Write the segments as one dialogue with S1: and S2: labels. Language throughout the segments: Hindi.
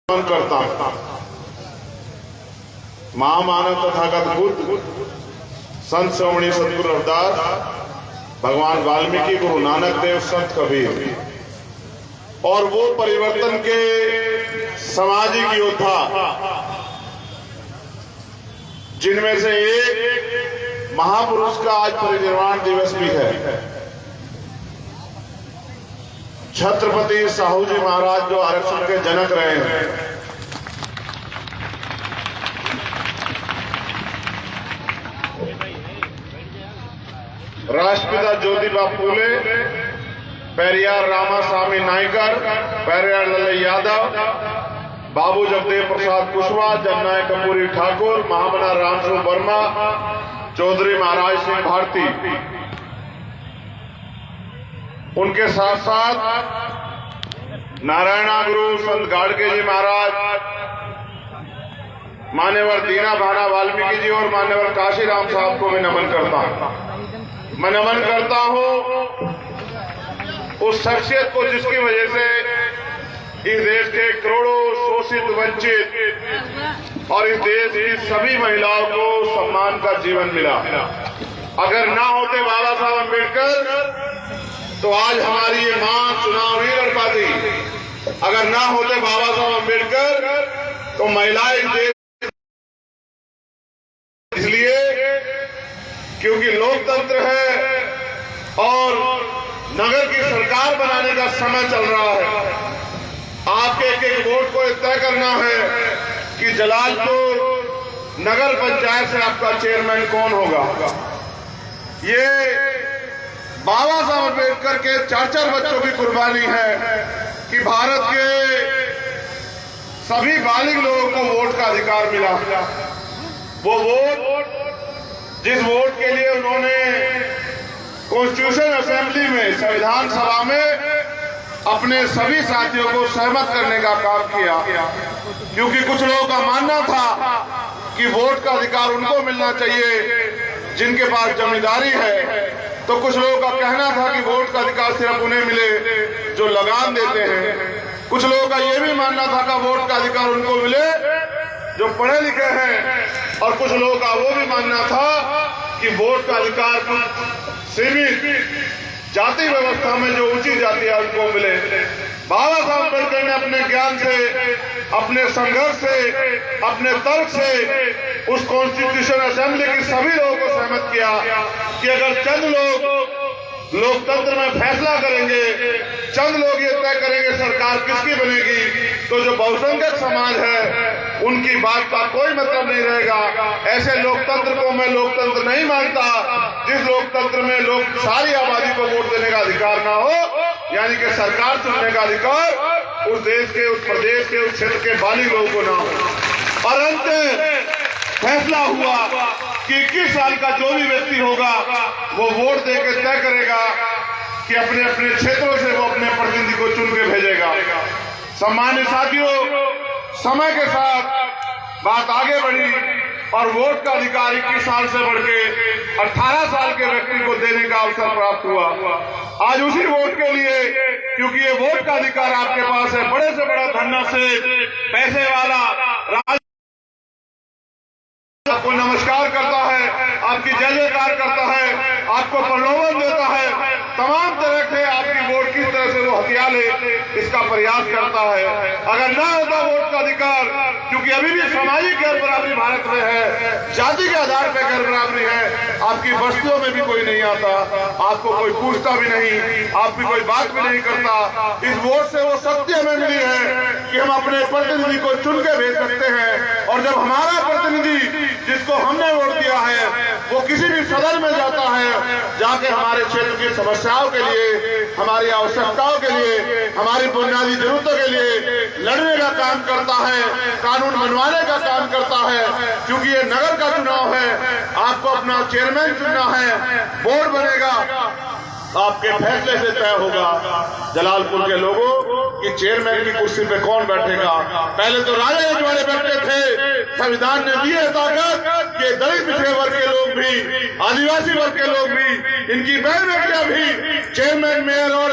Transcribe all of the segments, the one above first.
S1: करता हूं। महामानव तथागत बुद्ध, संत श्रोमणी सदगुरु रविदास, भगवान वाल्मीकि, गुरु नानक देव, संत कबीर और वो परिवर्तन के सामाजिक योद्धा जिनमें से एक महापुरुष का आज परिनिर्वाण दिवस भी है। छत्रपति साहू जी महाराज जो आरक्षण के जनक रहे हैं। राष्ट्रपिता ज्योतिबा फूले, पेरियार रामास्वामी नायकर, पेरियार लल्लू यादव, बाबू जगदेव प्रसाद कुशवाहा, जननायक कपूरी ठाकुर, महामना रामस्वरूप वर्मा, चौधरी महाराज सिंह भारती, उनके साथ साथ नारायणा गुरु संत गाड़गे जी महाराज, मान्यवर दीना भाना वाल्मीकि जी और मान्यवर काशीराम साहब को मैं नमन करता हूं। मैं नमन करता हूं उस शख्सियत को जिसकी वजह से इस देश के करोड़ों शोषित, वंचित और इस देश की सभी महिलाओं को सम्मान का जीवन मिला। अगर ना होते बाबा साहब अम्बेडकर तो आज हमारी ये मां चुनाव नहीं लड़ पाती। अगर ना होते बाबा साहब अम्बेडकर तो महिलाएं इस देश, इसलिए क्योंकि लोकतंत्र है और नगर की सरकार बनाने का समय चल रहा है। आपके एक एक वोट को तय करना है कि जलालपुर नगर पंचायत से आपका चेयरमैन कौन होगा। ये बाबा साहब अम्बेडकर के 4 बच्चों की कुर्बानी है कि भारत के सभी बालिग लोगों को वोट का अधिकार मिला। वो वोट, जिस वोट के लिए उन्होंने कॉन्स्टिट्यूशन असेंबली में, संविधान सभा में अपने सभी साथियों को सहमत करने का काम किया, क्योंकि कुछ लोगों का मानना था कि वोट का अधिकार उनको मिलना चाहिए जिनके पास जमींदारी है, तो कुछ लोगों का कहना था कि वोट का अधिकार सिर्फ उन्हें मिले जो लगान देते हैं। कुछ लोगों का यह भी मानना था कि वोट का अधिकार उनको मिले जो पढ़े लिखे हैं, और कुछ लोगों का वो भी मानना था कि वोट का अधिकार सीमित जाति व्यवस्था में जो ऊंची जाति है उनको मिले। बाबा साहब अम्बेडकर ने अपने ज्ञान से, अपने संघर्ष से, अपने तर्क से उस कॉन्स्टिट्यूशन असेंबली की सभी लोगों को सहमत किया कि अगर चंद लोग लोकतंत्र में फैसला करेंगे, चंद लोग ये तय करेंगे सरकार किसकी बनेगी, तो जो बहुसंख्यक समाज है उनकी बात का कोई मतलब नहीं रहेगा। ऐसे लोकतंत्र को मैं लोकतंत्र नहीं मानता जिस लोकतंत्र में लोग सारी आबादी को वोट देने का अधिकार ना हो, यानी कि सरकार चुनने का अधिकार उस देश के, उस प्रदेश के, उस क्षेत्र के बालिग लोगों को ना हो। और अंत फैसला हुआ कि 21 साल का जो भी व्यक्ति होगा वो वोट देकर तय करेगा कि अपने अपने क्षेत्रों से वो अपने प्रतिनिधि को चुन के भेजेगा। सम्मानित साथियों, समय के साथ बात आगे बढ़ी और वोट का अधिकार 21 साल से बढ़ के 18 साल के व्यक्ति को देने का अवसर प्राप्त हुआ। आज उसी वोट के लिए, क्योंकि ये वोट का अधिकार आपके पास है, बड़े से बड़ा धन्ना से पैसे वाला आपको नमस्कार करता है, आपकी जय जयकार करता है, आपको प्रलोभन देता है, तमाम तरह से आपकी वोट किस तरह से वो हथिया ले इसका प्रयास करता है। अगर ना होता वोट का अधिकार, क्योंकि अभी भी सामाजिक गैर बराबरी भारत में है, जाति के आधार पर गैर बराबरी है, आपकी बस्तियों में भी कोई नहीं आता, आपको कोई पूछता भी नहीं, आपकी कोई बात भी नहीं करता। इस वोट से वो शक्ति हमें मिली है कि हम अपने प्रतिनिधि को चुन के भेज सकते हैं, और जब हमारा प्रतिनिधि जिसको हमने वोट दिया है वो किसी भी सदन में जाता है, जाके हमारे क्षेत्र की समस्याओं के लिए, हमारी आवश्यकताओं के लिए, हमारी बुनियादी जरूरतों के लिए लड़ने का काम करता है, कानून बनवाने का काम करता है। क्योंकि ये नगर का चुनाव है, आपको अपना चेयरमैन चुनना है, बोर्ड बनेगा, आपके फैसले से तय होगा जलालपुर के लोगों कि चेयरमैन की कुर्सी पे कौन बैठेगा। पहले तो राजा रजवाड़े बैठते थे, संविधान ने दी है ताकत कि दलित पिछड़े वर्ग के लोग भी, आदिवासी वर्ग के लोग भी, इनकी बहन बेटियां भी चेयरमैन, मेयर और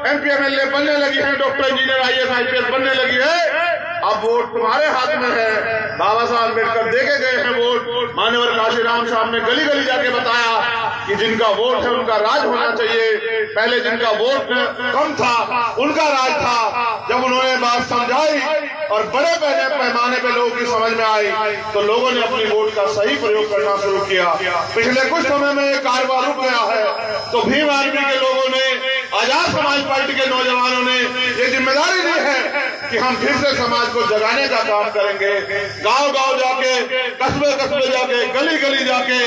S1: MP MLA बनने लगी है, डॉक्टर, इंजीनियर, IAS IPS बनने लगी है। अब वोट तुम्हारे हाथ में है। बाबा साहब अम्बेडकर देके गए हैं वोट। मान्यवर काशीराम साहब ने गली गली जाके बताया कि जिनका वोट है उनका राज होना चाहिए। पहले जिनका वोट कम था उनका राज था। जब उन्होंने बात समझाई और बड़े पैमाने पे लोगों की समझ में आई तो लोगों ने अपनी वोट का सही प्रयोग करना शुरू किया। पिछले कुछ समय में एक कारोबार रुक गया है तो भीम आर्मी के लोगों ने, आजाद समाज पार्टी के नौजवानों ने ये जिम्मेदारी ली है कि हम फिर से समाज को जगाने का काम करेंगे। गांव गांव जाके, कस्बे कस्बे जाके, गली गली जाके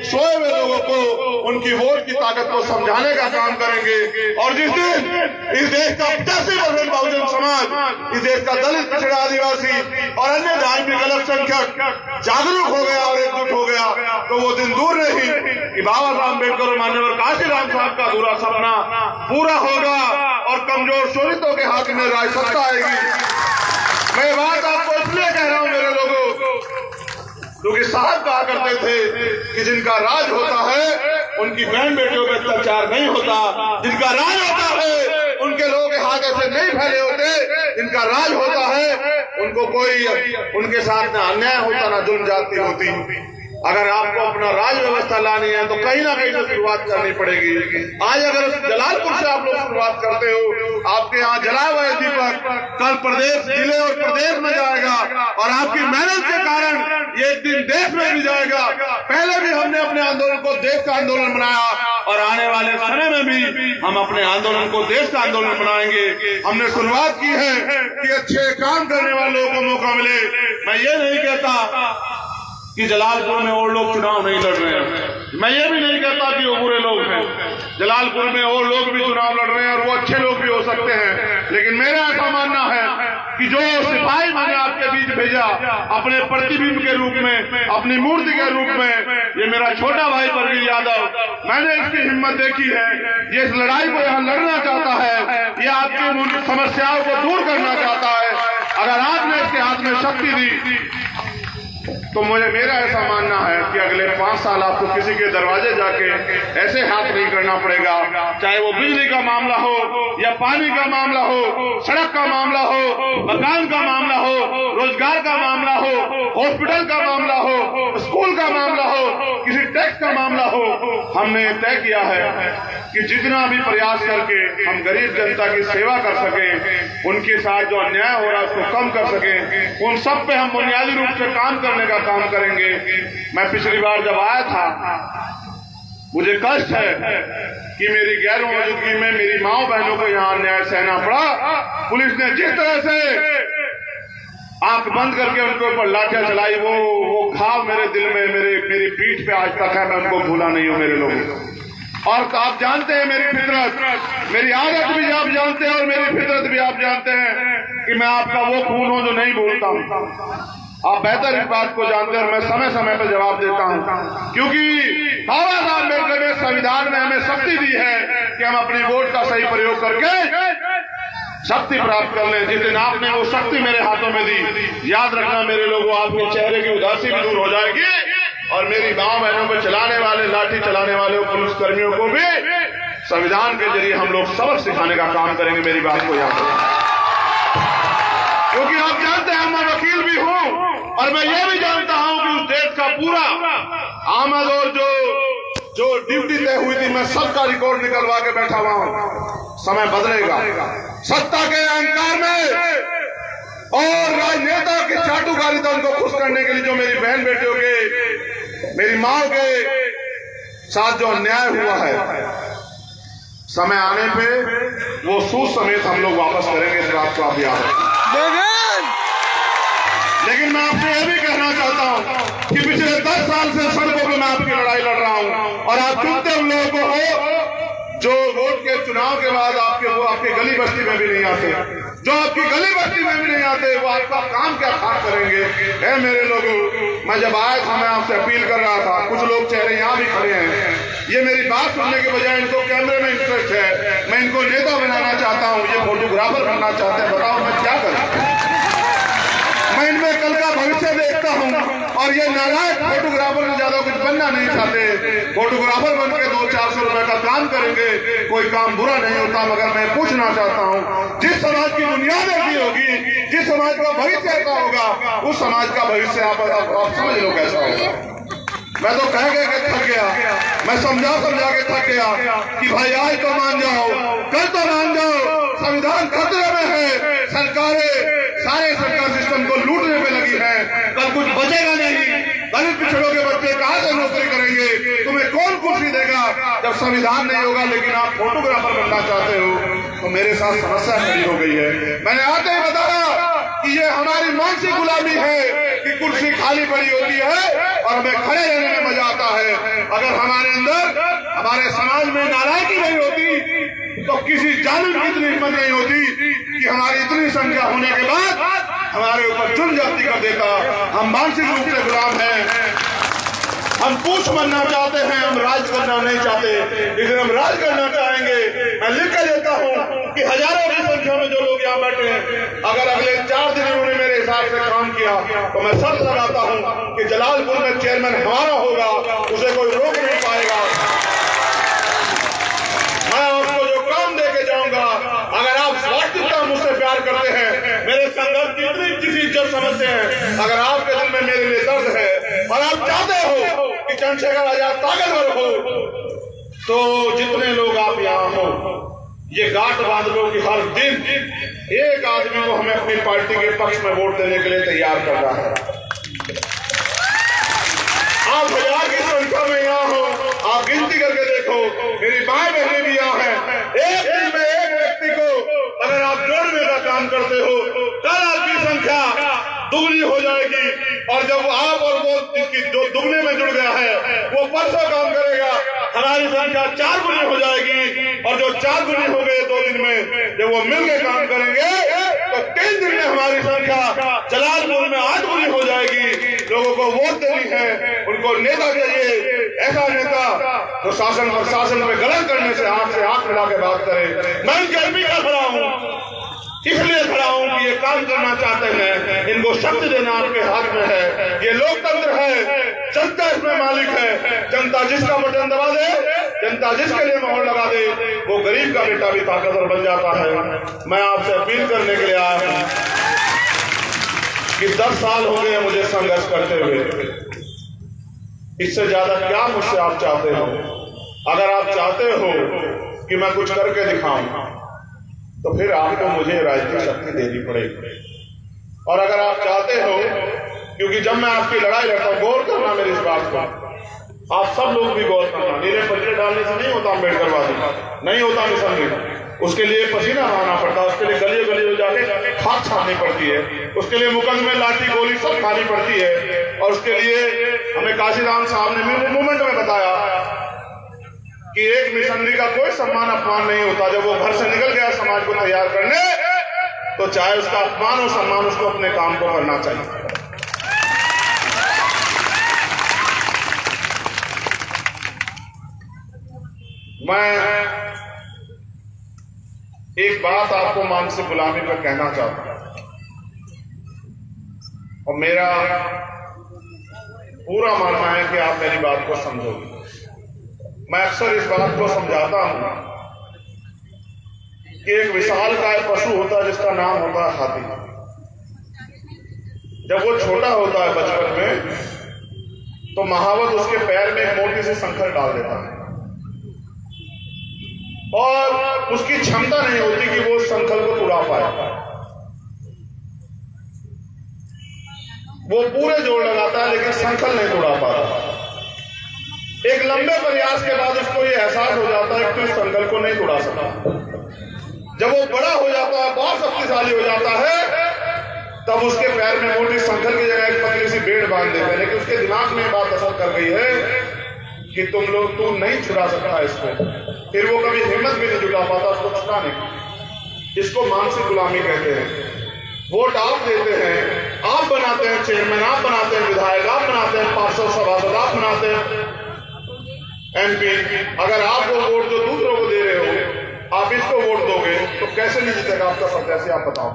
S1: सोए हुए लोगों को उनकी वोट की ताकत को समझाने का काम करेंगे। और जिस दिन इस देश का 85% बहुजन समाज, इस देश का दलित, पिछड़ा, आदिवासी और अन्य धार्मिक अल्पसंख्यक जागरूक हो गया और एकजुट हो गया तो वो दिन दूर नहीं कि बाबा साहब अम्बेडकर और मान्यवर काशीराम साहब का अधूरा सपना पूरा होगा और कमजोर शोषितों के हाथ में राज सत्ता आएगी। मैं बात आपको इसलिए कह रहा हूं मेरे लोगों, क्योंकि साहब कहा करते थे कि जिनका राज होता है उनकी बहन बेटियों पर अत्याचार नहीं होता। जिनका राज होता है उनके लोगों के हाथ ऐसे नहीं फैले होते। जिनका राज होता है उनको कोई, उनके साथ ना अन्याय होता ना जुल्म जाती होती। अगर आपको अपना राज व्यवस्था लानी है तो कहीं ना कहीं से शुरुआत करनी पड़ेगी। आज अगर जलालपुर से आप लोग शुरुआत करते हो, आपके यहाँ जलाए हुए दीपक कल प्रदेश, जिले और प्रदेश में जाएगा और आपकी मेहनत के कारण ये एक दिन देश में भी जाएगा। पहले भी हमने अपने आंदोलन को देश का आंदोलन बनाया और आने वाले समय में भी हम अपने आंदोलन को देश का आंदोलन बनाएंगे। हमने शुरुआत की है कि अच्छे काम करने वालों को मौका मिले। मैं ये नहीं कहता कि जलालपुर में और लोग चुनाव नहीं लड़ रहे हैं। मैं ये भी नहीं कहता कि वो बुरे लोग हैं। जलालपुर में और लोग भी चुनाव लड़ रहे हैं और वो अच्छे लोग भी हो सकते हैं। लेकिन मेरा ऐसा मानना है कि जो सिपाही मैंने आपके बीच भेजा अपने प्रतिबिंब के रूप में, अपनी मूर्ति के रूप में, ये मेरा छोटा भाई परवीन यादव, मैंने इसकी हिम्मत देखी है। ये इस लड़ाई को यहाँ लड़ना चाहता है, ये आपकी समस्याओं को दूर करना चाहता है। अगर आपने इसके हाथ में शक्ति दी तो मेरा ऐसा मानना है कि अगले 5 साल आपको किसी के दरवाजे जाके ऐसे हाथ नहीं करना पड़ेगा। चाहे वो बिजली का मामला हो या पानी का मामला हो, सड़क का मामला हो, मकान का मामला हो, रोजगार का मामला हो, हॉस्पिटल का मामला हो, स्कूल का मामला हो, किसी टैक्स का मामला हो। हमने तय किया है कि जितना भी प्रयास करके हम गरीब जनता की सेवा कर सके, उनके साथ जो अन्याय हो रहा है उसको कम कर सके, उन सब पे हम बुनियादी रूप से काम करने का काम करेंगे। मैं पिछली बार जब आया था मुझे कष्ट है कि मेरी गैर मौजूदगी में मेरी माओ बहनों को यहाँ अन्याय सहना पड़ा। पुलिस ने जिस तरह से आंख बंद करके उनके ऊपर लाठियां चलाई, वो घाव मेरे दिल में, मेरी पीठ पे आज तक है। मैं उनको भूला नहीं हूं मेरे लोग। और तो आप जानते हैं मेरी फितरत, मेरी आदत भी आप जानते हैं और मेरी फितरत भी आप जानते हैं कि मैं आपका वो खून हूं जो नहीं भूलता हूं। आप बेहतर इस बात को जानते हैं और मैं समय समय पर जवाब देता हूं, क्योंकि बाबा साहब अम्बेडकर ने संविधान में हमें शक्ति दी है कि हम अपनी वोट का सही प्रयोग करके शक्ति प्राप्त कर लें। जिस दिन आपने वो शक्ति मेरे हाथों में दी, याद रखना मेरे लोगों, आपके चेहरे की उदासी भी दूर हो जाएगी और मेरी माँ बहनों को चलाने वाले, लाठी चलाने वाले पुलिस कर्मियों को भी संविधान के जरिए हम लोग सबक सिखाने का काम करेंगे। मेरी बात को याद रखें, क्योंकि आप जानते हैं मैं वकील भी हूं और मैं ये भी जानता हूं कि उस देश का पूरा आमद और जो ड्यूटी तय हुई थी, मैं सबका रिकॉर्ड निकलवा के बैठा हुआ हूं। समय बदलेगा। सत्ता के अहंकार में और राजनेता की चाटुकारिता उनको खुश करने के लिए जो मेरी बहन बेटियों के, मेरी माँ के साथ जो अन्याय हुआ है, समय आने पे वो सूद समेत हम लोग वापस करेंगे। इस बात को आप याद रखें। लेकिन मैं आपसे यह भी कहना चाहता हूं कि पिछले 10 साल से सड़कों पर मैं आपकी लड़ाई लड़ रहा हूं और आप चुनते उन लोगों को हो जो वोट के चुनाव के बाद आपके गली बस्ती में भी नहीं आते, जो आपकी गली बस्ती में भी नहीं आते, वो आपका काम क्या खा करेंगे। है मेरे लोगों, मैं जब आया था मैं आपसे अपील कर रहा था, कुछ लोग चेहरे यहाँ भी खड़े हैं, ये मेरी बात सुनने के बजाय इनको कैमरे में इंटरेस्ट है, मैं इनको नेता बनाना चाहता हूँ, ये फोटोग्राफर बनना चाहते हैं, बताओ मैं क्या करूँ। मैं इनमें कल का भविष्य देखता हूँ और ये नालायक फोटोग्राफर से ज्यादा कुछ बनना नहीं चाहते। फोटोग्राफर बन के 200-400 रुपए का काम करेंगे, कोई काम बुरा नहीं होता। मगर मैं पूछना चाहता हूँ, जिस समाज की बुनियाद ऐसी होगी, जिस समाज का भविष्य ऐसा होगा, उस समाज का भविष्य आप समझ लो कैसा होगा। मैं तो कह के थक गया, मैं समझा के थक गया कि भाई आज तो मान जाओ, कल तो मान जाओ, संविधान खतरे में है, सरकारें सारे सरकार सिस्टम को लूटने पे लगी है, कल कुछ बचेगा नहीं। दलित पिछड़ों के बच्चे कहां से नौकरी करेंगे? तुम्हें कौन कुर्सी देगा जब संविधान नहीं होगा? लेकिन आप फोटोग्राफर बनना चाहते हो तो मेरे साथ समस्या खड़ी हो गई है। मैंने आते ही बताया कि ये हमारी मानसिक गुलामी है कि कुर्सी खाली पड़ी होती है और हमें खड़े रहने में मजा आता है। अगर हमारे अंदर, हमारे समाज में नालायकी नहीं होती तो किसी जालिम की इतनी हिम्मत नहीं होती कि हमारी इतनी संख्या होने के बाद हमारे ऊपर जुल्म जाती कर देता। हम मानसिक रूप से गुलाम हैं, हम पूछ बनना चाहते हैं, हम राज करना नहीं चाहते। लेकिन हम राज करना चाहेंगे। मैं लिख कर देता हूं कि हजारों की संख्या में जो लोग यहाँ बैठे हैं, अगर अगले 4 दिन उन्होंने मेरे हिसाब से काम किया तो मैं शर्त लगाता हूं कि जलालपुर में चेयरमैन हमारा होगा, उसे कोई रोक नहीं पाएगा। मैं आपको जो काम दे के जाऊंगा, अगर आप वास्तविकता मुझसे प्यार करते हैं, मेरे संघर्ष की इतनी किसी इज्जत समझते हैं, अगर आपके दिल में मेरे लिए दर्द है और आप चाहते हो कि चंद्रशेखर आजाद ताकतवर हो, तो जितने लोग आप यहाँ हो, ये गांठ बांध लो कि हर दिन एक आदमी को हमें अपनी पार्टी के पक्ष में वोट देने के लिए तैयार करना है। आप 1000 की संख्या में यहाँ हो, आप गिनती करके देखो, मेरी माए बहनें भी यहाँ हैं। एक दिन में एक व्यक्ति को अगर आप जोड़ने का काम करते हो, कल आपकी संख्या दुगनी हो जाएगी। और जब आप और वो जो दुगने में जुड़ गया है, वो परसों काम करेगा, हमारी संख्या 4 गुनी हो जाएगी। और जो 4 गुनी हो गए 2 दिन में, जब वो मिलकर काम करेंगे तो 3 दिन में हमारी संख्या जलालपुर में 8 गुनी हो जाएगी। लोगों को वोट देनी है, उनको नेता चाहिए, ऐसा नेता तो शासन प्रशासन में गलत करने से आंख मिला के बात करे। मैं उनके एमपी का खड़ा हूँ, इसलिए खड़ा हूं कि ये काम करना चाहते हैं, इनको शक्ति देना आपके हाथ में है। ये लोकतंत्र है, जनता इसमें मालिक है। जनता जिसका बटन दबा दे, जनता जिसके लिए मोहर लगा दे, वो गरीब का बेटा भी ताकतवर बन जाता है। मैं आपसे अपील करने के लिए आया हूं कि 10 साल हो गए मुझे संघर्ष करते हुए, इससे ज्यादा क्या मुझसे आप चाहते हो? अगर आप चाहते हो कि मैं कुछ करके दिखाऊं तो फिर आपको मुझे राजनीतिक शक्ति देनी पड़ेगी। और अगर आप चाहते हो, क्योंकि जब मैं आपकी लड़ाई लड़ता हूं, गौर करना मेरी इस बात को, आप सब लोग भी गौर करना, नीले पत्रे डालने से नहीं होता अम्बेडकरवादी, नहीं होता मिशन। उसके लिए पसीना बहाना पड़ता है, उसके लिए गली गली जाके खाद छाननी पड़ती है, उसके लिए मुकदमे लाठी गोली सब खानी पड़ती है। और उसके लिए हमें काशीराम साहब ने मूवमेंट में बताया कि एक मिशनरी का कोई सम्मान अपमान नहीं होता। जब वो घर से निकल गया समाज को तैयार करने, तो चाहे उसका अपमान हो सम्मान, उसको अपने काम को करना चाहिए। मैं एक बात आपको मानसिक गुलामी पर कहना चाहता हूं, और मेरा पूरा मानना है कि आप मेरी बात को समझोगे। मैं अक्सर इस बात को समझाता हूं कि एक विशालकाय पशु होता है जिसका नाम होता है हाथी। जब वो छोटा होता है बचपन में, तो महावत उसके पैर में एक मोटी सी संखल डाल देता है और उसकी क्षमता नहीं होती कि वो संखल को तुड़ा पाए। वो पूरे जोर लगाता है लेकिन संखल नहीं तुड़ा पाता। एक लंबे प्रयास के बाद उसको ये एहसास हो जाता है कि इस संखल को नहीं तुड़ा सकता। जब वो बड़ा हो जाता है, बहुत शक्तिशाली हो जाता है, तब उसके पैर में मोटी संखल की जगह एक पतली सी बेड़ बांध देते हैं। लेकिन उसके दिमाग में बात असर कर गई है कि तुम नहीं छुड़ा सकता इसको। फिर वो कभी हिम्मत भी नहीं जुटा पाता उसको छुड़ाने की। इसको मानसिक गुलामी कहते हैं। वोट आप देते हैं, आप बनाते हैं चेयरमैन, आप बनाते हैं विधायक, आप बनाते हैं पार्षद सभासद, आप बनाते हैं एमपी। अगर आप वो वोट जो दूसरों को दे रहे हो, आप इसको वोट दोगे तो कैसे नहीं जीतेगा आपका प्रत्याशी? आप बताओ।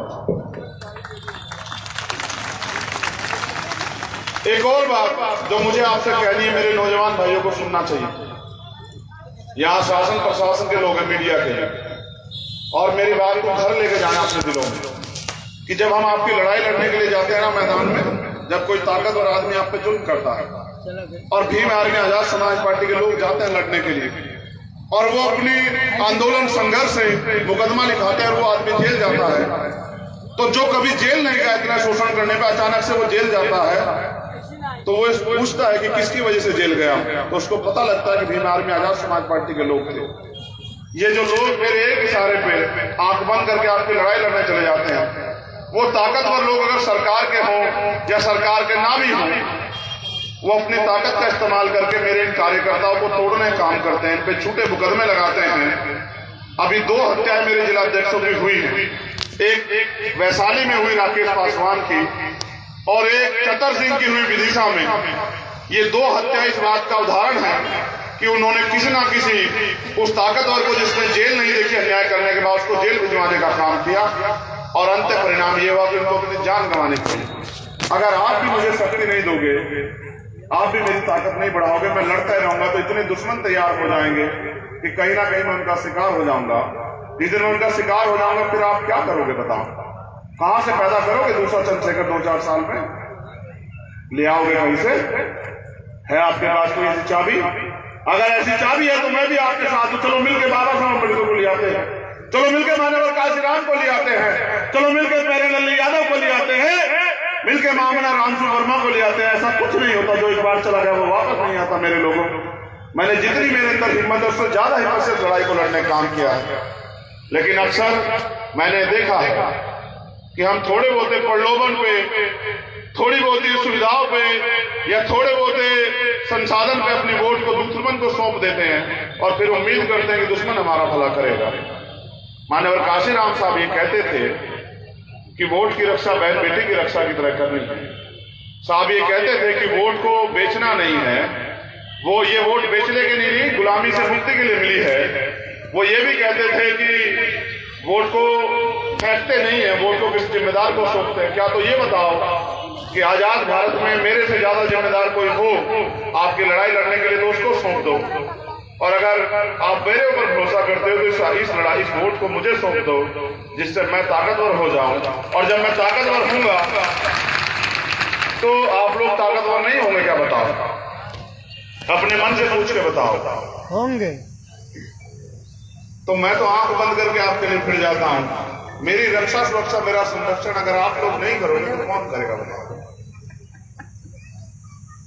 S1: एक और बात जो मुझे आपसे कहनी है, मेरे नौजवान भाइयों को सुनना चाहिए। यहाँ शासन प्रशासन के लोग हैं, मीडिया के, और मेरी बात को घर लेके जाना अपने दिलों में कि जब हम आपकी लड़ाई लड़ने के लिए जाते हैं ना मैदान में, जब कोई ताकतवर आदमी आप पे जुल्म करता है और भीम आर्मी आजाद समाज पार्टी के लोग जाते हैं लड़ने के लिए और वो अपनी आंदोलन संघर्ष से मुकदमा लिखाते हैं और वो आदमी जेल जाता है, तो जो कभी जेल नहीं गया इतना शोषण करने पे अचानक से वो जेल जाता है, तो वो पूछता है कि किसकी वजह से जेल गया, तो उसको पता लगता है कि भीम आर्मी आजाद समाज पार्टी के लोग थे। ये जो लोग मेरे एक इशारे पे आंख बंद करके आपकी लड़ाई लड़ने चले जाते हैं, वो ताकतवर लोग अगर सरकार के हों या सरकार के ना भी हों, वो अपनी ताकत का इस्तेमाल करके मेरे इन कार्यकर्ताओं को तोड़ने का काम करते हैं, इन पे झूठे मुकदमे लगाते हैं। अभी 2 हत्याएं मेरे जिलाध्यक्षों की हुई हैं, एक वैशाली में हुई राकेश पासवान की और एक चतर सिंह की हुई विदिशा में। ये 2 हत्या इस बात का उदाहरण है कि उन्होंने किसी ना किसी उस ताकतवर को जिसने जेल नहीं देखी अन्याय करने के बाद उसको जेल भिजवाने का काम किया और अंत परिणाम ये हुआ कि उनको अपनी जान गंवानी पड़ी। अगर आप भी मुझे शक्ति नहीं दोगे, आप भी मेरी ताकत नहीं बढ़ाओगे, मैं लड़ता ही रहूंगा तो इतने दुश्मन तैयार हो जाएंगे कि कहीं ना कहीं मैं उनका शिकार हो जाऊंगा। जिस दिन मैं उनका शिकार हो जाऊंगा फिर आप क्या करोगे बताओ? कहां से पैदा करोगे दूसरा चंद्रशेखर 2-4 साल में? ले आओगे कहीं से? है आपके पास कोई ऐसी चाबी? अगर ऐसी चाबी है तो मैं भी आपके साथ हूं। चलो मिलकर बाबा साहब अम्बेडकर को ले आते हैं, चलो मिलकर मान्यवर काशीराम को ले आते हैं, चलो मिलकर प्यारे लाल यादव को ले आते हैं, मिलकर मामला रामसु वर्मा को ले आते हैं। ऐसा कुछ नहीं होता, जो एक बार चला गया वो वापस नहीं आता। मेरे लोगों, मैंने जितनी मेरे अंदर हिम्मत है उससे ज्यादा हिम्मत से लड़ाई को लड़ने का काम किया है, लेकिन अक्सर मैंने देखा है कि हम थोड़े बहुत प्रलोभन पे, थोड़ी बहुत सुविधाओं पे या थोड़े बहुत संसाधन पे अपनी वोट को दुश्मन को सौंप देते हैं और फिर उम्मीद करते हैं कि दुश्मन हमारा भला करेगा। मान्यवर काशीराम साहब ये कहते थे कि वोट की रक्षा बहन बेटी की रक्षा की तरह करनी है। साहब ये कहते थे कि वोट को बेचना नहीं है, वो ये वोट बेचने के लिए नहीं, गुलामी से मुक्ति के लिए मिली है। वो ये भी कहते थे कि वोट को फेंकते नहीं है, वोट को किसी जिम्मेदार को सौंपते हैं। क्या तो ये बताओ कि आजाद भारत में मेरे से ज्यादा जिम्मेदार कोई हो आपकी लड़ाई लड़ने के लिए तो उसको सौंप दो, और अगर आप मेरे ऊपर भरोसा करते हो तो इस लड़ाई, इस वोट को मुझे सौंप दो जिससे मैं ताकतवर हो जाऊं, और जब मैं ताकतवर होऊंगा तो आप लोग ताकतवर नहीं होंगे। क्या बताओ? अपने मन से पूछ के बताओ।
S2: होंगे।
S1: तो मैं तो आंख बंद करके आपके लिए फिर जाता हूं। मेरी रक्षा सुरक्षा, मेरा संरक्षण अगर आप लोग नहीं करोगे तो कौन करेगा बताओ?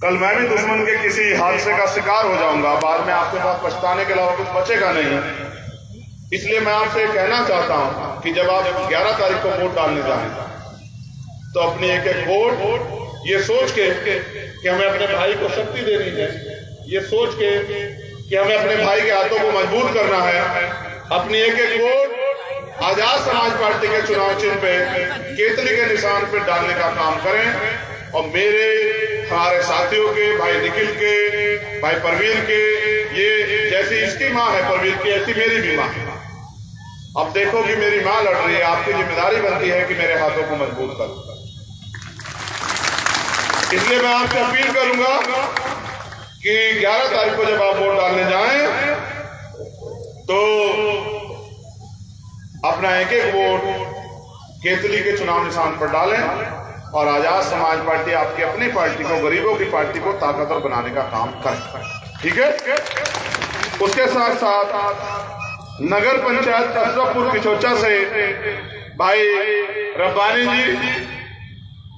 S1: कल मैं भी दुश्मन के किसी हादसे का शिकार हो जाऊंगा, बाद में आपके पास पछताने के अलावा कुछ बचेगा नहीं। इसलिए मैं आपसे कहना चाहता हूं कि जब आप 11 तारीख को वोट डालने जाएं तो अपनी एक एक वोट ये सोच के कि हमें अपने भाई को शक्ति देनी है, ये सोच के कि हमें अपने भाई के हाथों को मजबूत करना है, अपनी एक एक वोट आजाद समाज पार्टी के चुनाव चिन्ह पे केतली के निशान पे डालने का काम करें। और मेरे, हमारे साथियों के, भाई निखिल के, भाई परवीर के, ये जैसी इसकी माँ है परवीर की, ऐसी मेरी भी माँ है। अब देखो कि मेरी माँ लड़ रही है, आपकी जिम्मेदारी बनती है कि मेरे हाथों को मजबूत करो। इसलिए मैं आपसे अपील करूंगा कि 11 तारीख को जब आप वोट डालने जाएं तो अपना एक एक वोट केतली के चुनाव निशान पर डालें और आजाद समाज पार्टी, आपकी अपनी पार्टी को, गरीबों की पार्टी को ताकतवर बनाने का काम करें। ठीक है? उसके साथ साथ नगर पंचायत अशरफपुर किचौचा से भाई रब्बानी जी,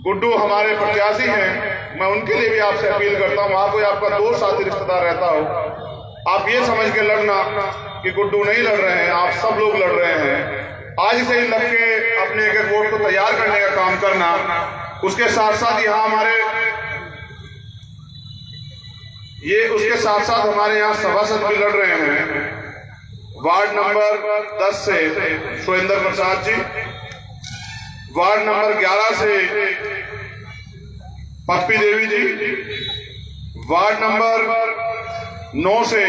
S1: गुड्डू हमारे प्रत्याशी हैं, मैं उनके लिए भी आपसे अपील करता हूं। वहां कोई आपका दोस्त साथी रिश्तेदार रहता हो, आप ये समझ के लड़ना कि गुड्डू नहीं लड़ रहे हैं, आप सब लोग लड़ रहे हैं। आज से ही लग के अपने एक वोट को तैयार करने का काम करना। उसके साथ साथ यहाँ हमारे उसके साथ साथ हमारे यहाँ सभासद भी लड़ रहे हैं। वार्ड नंबर 10 से सुरेंद्र प्रसाद जी, वार्ड नंबर 11 से पप्पी देवी जी, वार्ड नंबर 9 से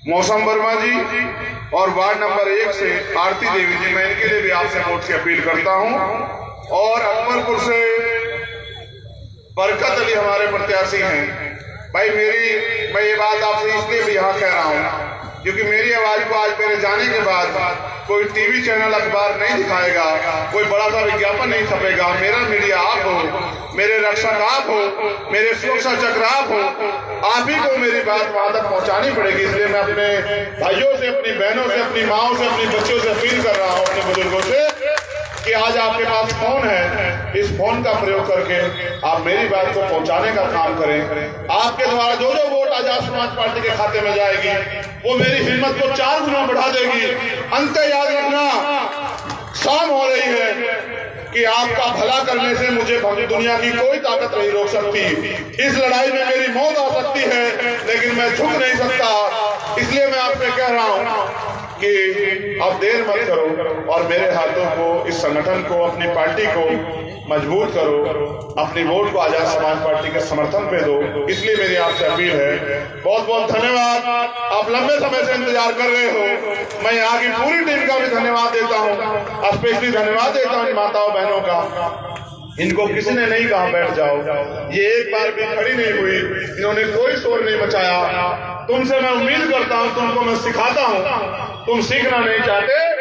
S1: मौसम वर्मा जी, और वार्ड नंबर 1 से आरती देवी जी। मैं इनके लिए भी आपसे वोट की अपील करता हूं। और अकबरपुर से बरकत अली हमारे प्रत्याशी हैं। भाई मैं ये बात आपसे इसलिए भी यहाँ कह रहा हूँ क्योंकि मेरी आवाज को आज मेरे जाने के बाद कोई टीवी चैनल अखबार नहीं दिखाएगा, कोई बड़ा सा विज्ञापन नहीं छपेगा। मेरा मीडिया आप हो, मेरे रक्षक आप हो, मेरे सुरक्षा चक्र आप हो, आप ही को मेरी बात वहां तक पहुंचानी पड़ेगी। इसलिए मैं अपने भाइयों से, अपनी बहनों से, अपनी माओ से, अपनी बच्चों से अपील कर रहा हूं, अपने बुजुर्गों से, कि आज आपके पास फोन है, इस फोन का प्रयोग करके आप मेरी बात को पहुंचाने का काम करें। आपके द्वारा जो जो वोट आजाद समाज पार्टी के खाते में जाएगी वो मेरी हिम्मत को 4 गुना बढ़ा देगी। अंत याद रखना, शाम हो रही है कि आपका भला करने से मुझे दुनिया की कोई ताकत नहीं रोक सकती। इस लड़ाई में मेरी मौत आ सकती है लेकिन मैं झुक नहीं सकता। इसलिए मैं आपसे कह रहा हूं कि अब देर मत करो और मेरे हाथों को, इस संगठन को, अपनी पार्टी को मजबूत करो, अपनी वोट को आजाद समाज पार्टी के समर्थन पे दो। इसलिए मेरी आपसे अपील है। बहुत बहुत धन्यवाद। आप लंबे समय से इंतजार कर रहे हो। मैं यहाँ की पूरी टीम का भी धन्यवाद देता हूँ, स्पेशली धन्यवाद देता हूँ माताओं बहनों का। इनको किसी ने नहीं कहा बैठ जाओ, ये एक बार भी खड़ी नहीं हुई, इन्होंने कोई शोर नहीं मचाया। तुमसे मैं उम्मीद करता हूं, तुमको मैं सिखाता हूं, तुम सीखना नहीं चाहते